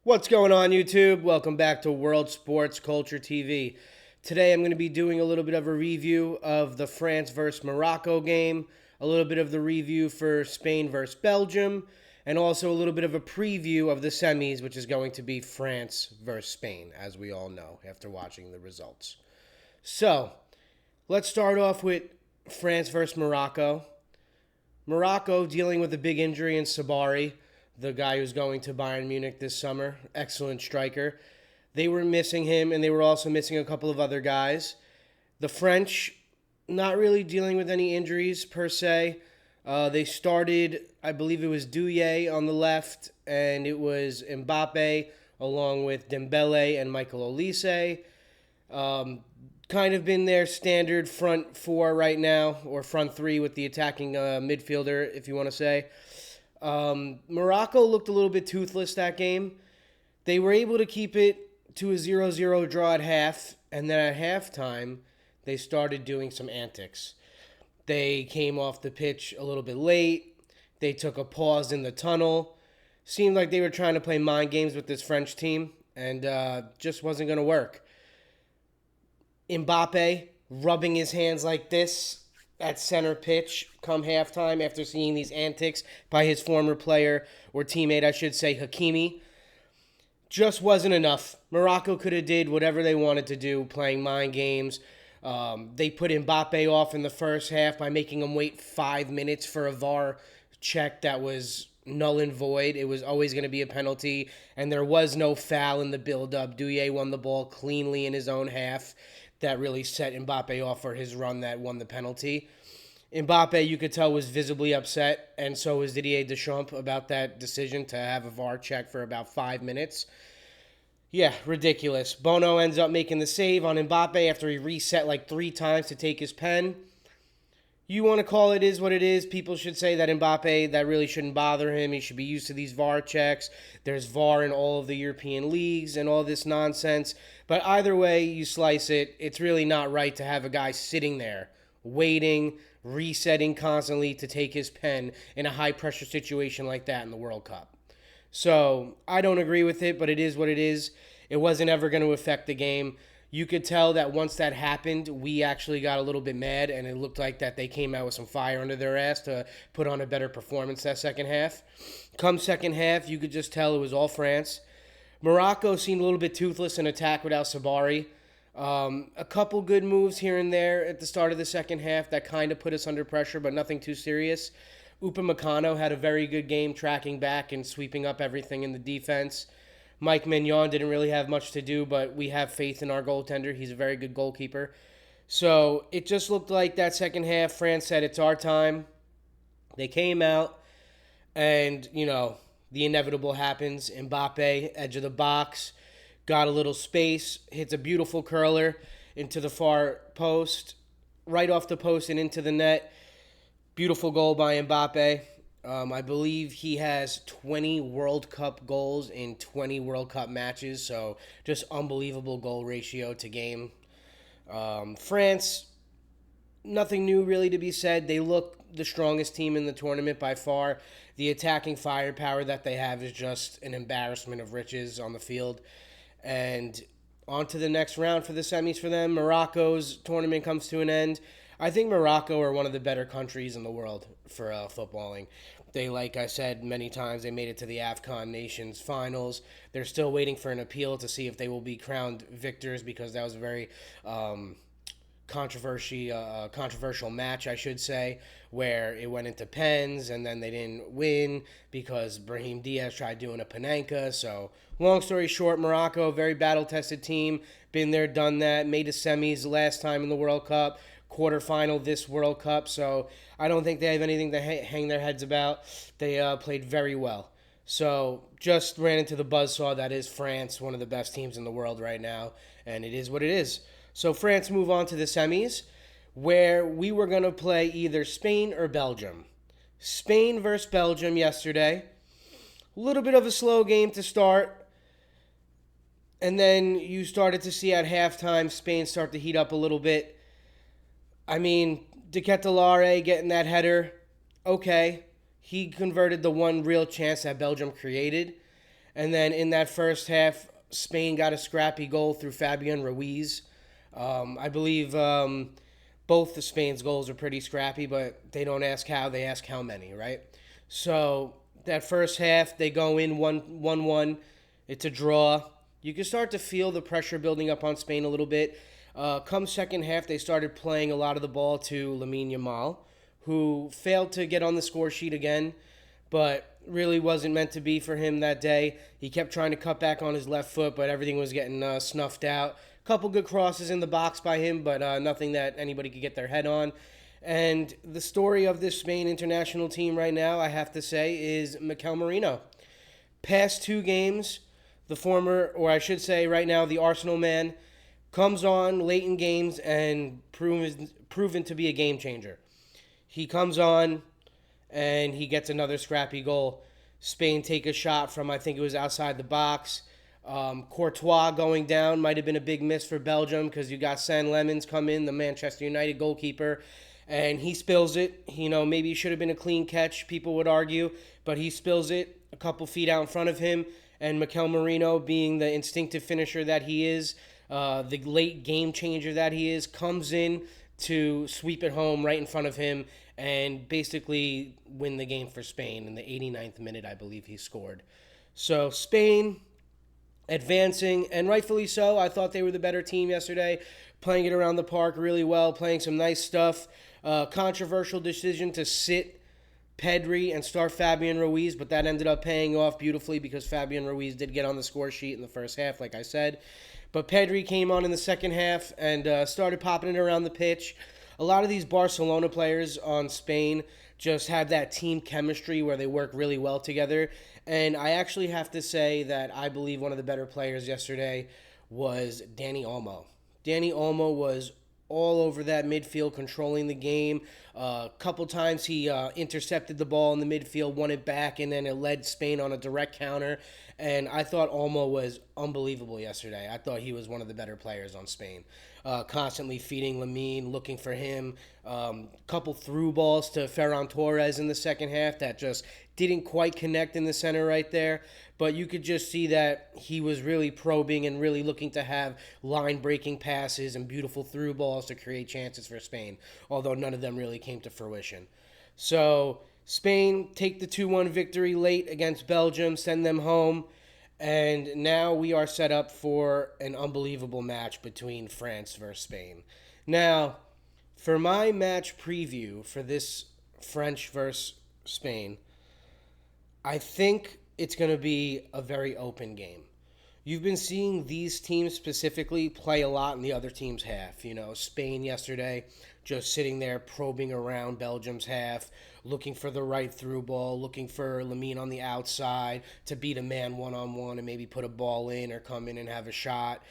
What's going on, YouTube? Welcome back to World Sports Culture TV. Today I'm going to be doing a little bit of a review of the France versus Morocco game, a little bit of the review for Spain versus Belgium, and also a little bit of a preview of the semis, which is going to be France versus Spain, as we all know after watching the results. So, let's start off with France versus Morocco. Morocco dealing with a big injury in Sabari, the guy who's going to Bayern Munich this summer. Excellent striker. They were missing him, and they were also missing a couple of other guys. The French, not really dealing with any injuries per se. They started, I believe it was Douillet on the left, and it was Mbappe along with Dembele and Michael Olise. Kind of been their standard front four right now, or front three with the attacking midfielder, if you want to say. Morocco looked a little bit toothless that game. They were able to keep it to a 0-0 draw at half, and then at halftime, they started doing some antics. They came off the pitch a little bit late. They took a pause in the tunnel. Seemed like they were trying to play mind games with this French team, and just wasn't going to work. Mbappe rubbing his hands like this at center pitch come halftime after seeing these antics by his former player, or teammate, I should say, Hakimi. Just wasn't enough. Morocco could have did whatever they wanted to do, playing mind games. They put Mbappe off in the first half by making him wait 5 minutes for a VAR check that was null and void. It was always going to be a penalty, and there was no foul in the build-up. Douillet won the ball cleanly in his own half. That really set Mbappe off for his run that won the penalty. Mbappe, you could tell, was visibly upset, and so was Didier Deschamps about that decision to have a VAR check for about 5 minutes. Yeah, ridiculous. Bono ends up making the save on Mbappe after he reset like 3 times to take his pen. You want to call it is what it is. People should say that Mbappe, that really shouldn't bother him. He should be used to these VAR checks. There's VAR in all of the European leagues and all this nonsense. But either way you slice it, it's really not right to have a guy sitting there, waiting, resetting constantly to take his pen in a high-pressure situation like that in the World Cup. So I don't agree with it, but it is what it is. It wasn't ever going to affect the game. You could tell that once that happened, we actually got a little bit mad, and it looked like that they came out with some fire under their ass to put on a better performance that second half. Come second half, you could just tell it was all France. Morocco seemed a little bit toothless in attack without Sabari. A couple good moves here and there at the start of the second half that kind of put us under pressure, but nothing too serious. Upamecano had a very good game tracking back and sweeping up everything in the defense. Mike Mignon didn't really have much to do, but we have faith in our goaltender. He's a very good goalkeeper. So it just looked like that second half, France said, it's our time. They came out, and, the inevitable happens. Mbappe, edge of the box, got a little space, hits a beautiful curler into the far post, right off the post and into the net. Beautiful goal by Mbappe. I believe he has 20 World Cup goals in 20 World Cup matches, so just unbelievable goal ratio to game. France, nothing new really to be said. They look the strongest team in the tournament by far. The attacking firepower that they have is just an embarrassment of riches on the field. And on to the next round for the semis for them. Morocco's tournament comes to an end. I think Morocco are one of the better countries in the world for footballing. They, like I said many times, they made it to the AFCON Nations Finals. They're still waiting for an appeal to see if they will be crowned victors, because that was a very controversial match, I should say, where it went into pens and then they didn't win because Brahim Diaz tried doing a Panenka. So, long story short, Morocco, very battle-tested team, been there, done that, made the semis last time in the World Cup, quarterfinal this World Cup, so I don't think they have anything to hang their heads about. They played very well. So, just ran into the buzzsaw that is France, one of the best teams in the world right now, and it is what it is. So France move on to the semis, where we were going to play either Spain or Belgium. Spain versus Belgium yesterday. A little bit of a slow game to start. And then you started to see at halftime Spain start to heat up a little bit. I mean, De Ketelaere getting that header, okay. He converted the one real chance that Belgium created. And then in that first half, Spain got a scrappy goal through Fabian Ruiz. I believe both the Spain's goals are pretty scrappy, but they don't ask how, they ask how many, right? So that first half, they go in 1-1. It's a draw. You can start to feel the pressure building up on Spain a little bit. Come second half, they started playing a lot of the ball to Lamine Yamal, who failed to get on the score sheet again, but really wasn't meant to be for him that day. He kept trying to cut back on his left foot, but everything was getting snuffed out. Couple good crosses in the box by him, but nothing that anybody could get their head on. And the story of this Spain international team right now, I have to say, is Mikel Merino. Past two games, the former, or I should say right now, the Arsenal man, comes on late in games and proven to be a game changer. He comes on and he gets another scrappy goal. Spain take a shot from, I think it was outside the box. Courtois going down might have been a big miss for Belgium because you got San Lemons come in, the Manchester United goalkeeper, and he spills it. You know, maybe it should have been a clean catch, people would argue, but he spills it a couple feet out in front of him, and Mikel Merino, being the instinctive finisher that he is, the late game changer that he is, comes in to sweep it home right in front of him and basically win the game for Spain. In the 89th minute, I believe he scored. So Spain advancing, and rightfully so. I thought they were the better team yesterday, playing it around the park really well, playing some nice stuff. Controversial decision to sit Pedri and start Fabian Ruiz, but that ended up paying off beautifully because Fabian Ruiz did get on the score sheet in the first half, like I said. But Pedri came on in the second half and started popping it around the pitch. A lot of these Barcelona players on Spain just have that team chemistry where they work really well together. And I actually have to say that I believe one of the better players yesterday was Dani Olmo. Dani Olmo was all over that midfield, controlling the game. A couple times he intercepted the ball in the midfield, won it back, and then it led Spain on a direct counter. And I thought Olmo was unbelievable yesterday. I thought he was one of the better players on Spain. Constantly feeding Lamine, looking for him. Couple through balls to Ferran Torres in the second half that just didn't quite connect in the center right there. But you could just see that he was really probing and really looking to have line-breaking passes and beautiful through balls to create chances for Spain, although none of them really came to fruition. So Spain take the 2-1 victory late against Belgium, send them home, and now we are set up for an unbelievable match between France versus Spain. Now, for my match preview for this French versus Spain, I think it's going to be a very open game. You've been seeing these teams specifically play a lot in the other team's half. You know, Spain yesterday just sitting there probing around Belgium's half, looking for the right through ball, looking for Lamine on the outside to beat a man one-on-one and maybe put a ball in or come in and have a shot.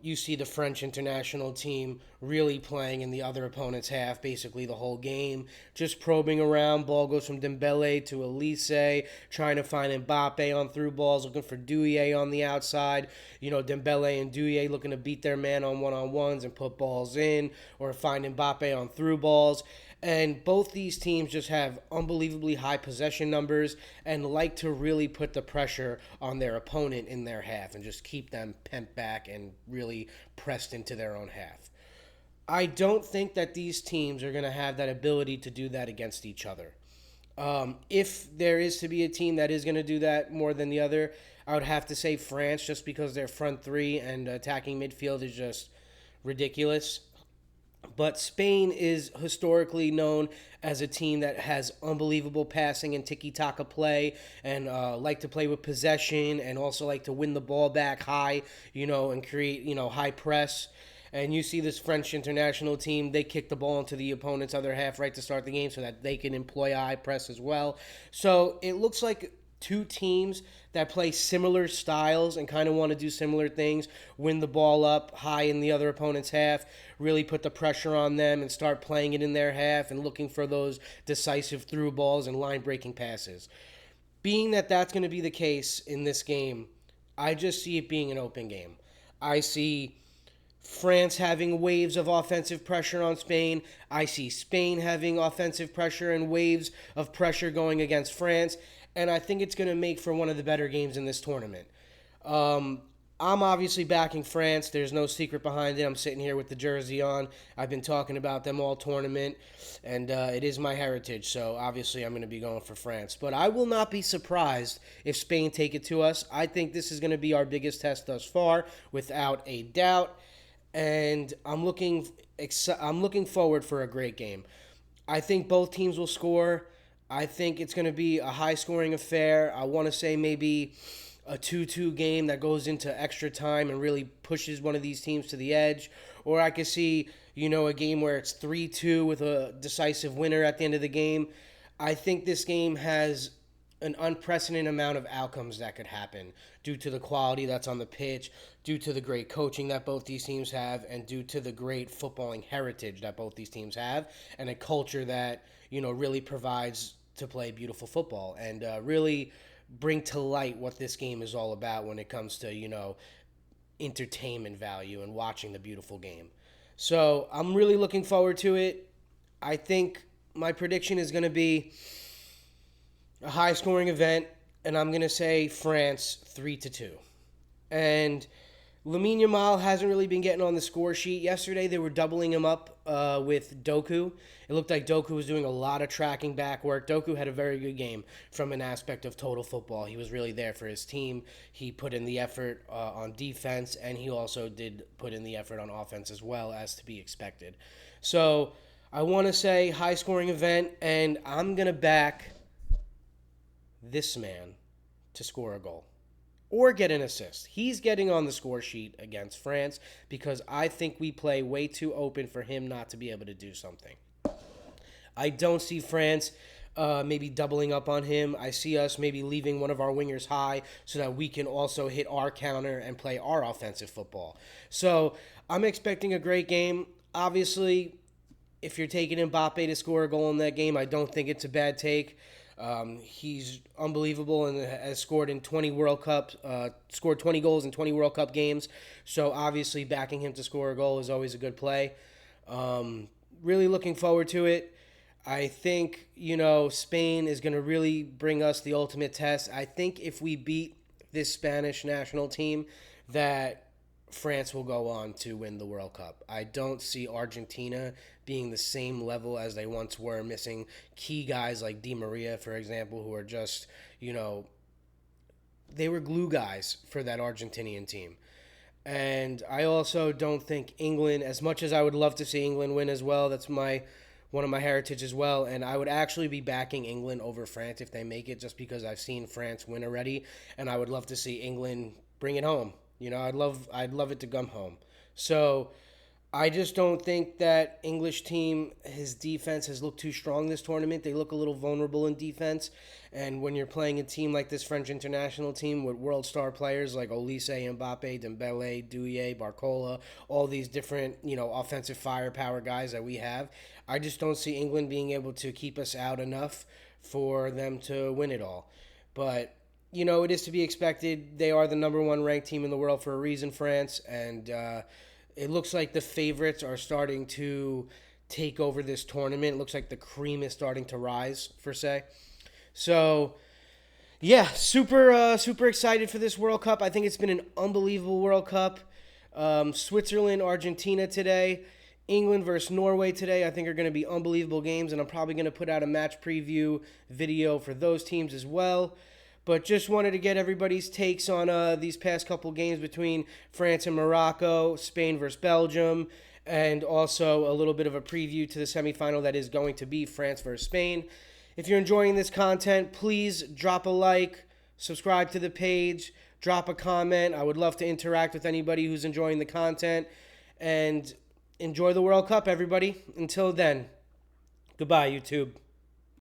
You see the French international team really playing in the other opponent's half basically the whole game, just probing around. Ball goes from Dembele to Elise, trying to find Mbappe on through balls, looking for Douillet on the outside. You know, Dembele and Douillet looking to beat their man on one-on-ones and put balls in, or find Mbappe on through balls. And both these teams just have unbelievably high possession numbers and like to really put the pressure on their opponent in their half and just keep them pent back and really pressed into their own half. I don't think that these teams are going to have that ability to do that against each other. If there is to be a team that is going to do that more than the other, I would have to say France, just because their front three and attacking midfield is just ridiculous. But Spain is historically known as a team that has unbelievable passing and tiki-taka play and like to play with possession and also like to win the ball back high, you know, and create, you know, high press. And you see this French international team, they kick the ball into the opponent's other half right to start the game so that they can employ a high press as well. So it looks like two teams that play similar styles and kind of want to do similar things, win the ball up high in the other opponent's half, really put the pressure on them and start playing it in their half and looking for those decisive through balls and line-breaking passes. Being that that's going to be the case in this game, I just see it being an open game. I see France having waves of offensive pressure on Spain. I see Spain having offensive pressure and waves of pressure going against France. and I think it's going to make for one of the better games in this tournament. Um, I'm obviously backing France. There's no secret behind it. I'm sitting here with the jersey on. I've been talking about them all tournament, and it is my heritage. So obviously, I'm going to be going for France. But I will not be surprised if Spain take it to us. I think this is going to be our biggest test thus far, without a doubt. And I'm looking forward for a great game. I think both teams will score. I think it's going to be a high-scoring affair. I want to say maybe a 2-2 game that goes into extra time and really pushes one of these teams to the edge. Or I could see, a game where it's 3-2 with a decisive winner at the end of the game. I think this game has an unprecedented amount of outcomes that could happen due to the quality that's on the pitch, due to the great coaching that both these teams have, and due to the great footballing heritage that both these teams have, and a culture that, really provides to play beautiful football and really bring to light what this game is all about when it comes to, entertainment value and watching the beautiful game. So I'm really looking forward to it. I think my prediction is going to be a high-scoring event, and I'm going to say France 3-2. And Lamine Yamal hasn't really been getting on the score sheet. Yesterday, they were doubling him up with Doku. It looked like Doku was doing a lot of tracking back work. Doku had a very good game from an aspect of total football. He was really there for his team. He put in the effort on defense, and he also did put in the effort on offense as well, as to be expected. So I want to say high-scoring event, and I'm going to back this man to score a goal or get an assist. He's getting on the score sheet against France because I think we play way too open for him not to be able to do something. I don't see France maybe doubling up on him. I see us maybe leaving one of our wingers high so that we can also hit our counter and play our offensive football. So I'm expecting a great game. Obviously, if you're taking Mbappe to score a goal in that game, I don't think it's a bad take. He's unbelievable and has scored in 20 World Cup, scored 20 goals in 20 World Cup games. So obviously backing him to score a goal is always a good play. Really looking forward to it. I think, Spain is going to really bring us the ultimate test. I think if we beat this Spanish national team, that France will go on to win the World Cup. I don't see Argentina being the same level as they once were, missing key guys like Di Maria, for example, who are just, they were glue guys for that Argentinian team. And I also don't think England, as much as I would love to see England win as well, that's one of my heritage as well, and I would actually be backing England over France if they make it, just because I've seen France win already, and I would love to see England bring it home. I'd love it to come home. So I just don't think that English team, his defense has looked too strong this tournament. They look a little vulnerable in defense. And when you're playing a team like this French international team with world star players like Olise, Mbappe, Dembele, Douillet, Barcola, all these different, offensive firepower guys that we have, I just don't see England being able to keep us out enough for them to win it all. But it is to be expected. They are the number one ranked team in the world for a reason, France, and it looks like the favorites are starting to take over this tournament. It looks like the cream is starting to rise, per se. So, yeah, super excited for this World Cup. I think it's been an unbelievable World Cup. Switzerland, Argentina today. England versus Norway today, I think, are going to be unbelievable games, and I'm probably going to put out a match preview video for those teams as well. But just wanted to get everybody's takes on these past couple games between France and Morocco, Spain versus Belgium, and also a little bit of a preview to the semifinal that is going to be France versus Spain. If you're enjoying this content, please drop a like, subscribe to the page, drop a comment. I would love to interact with anybody who's enjoying the content. And enjoy the World Cup, everybody. Until then, goodbye, YouTube.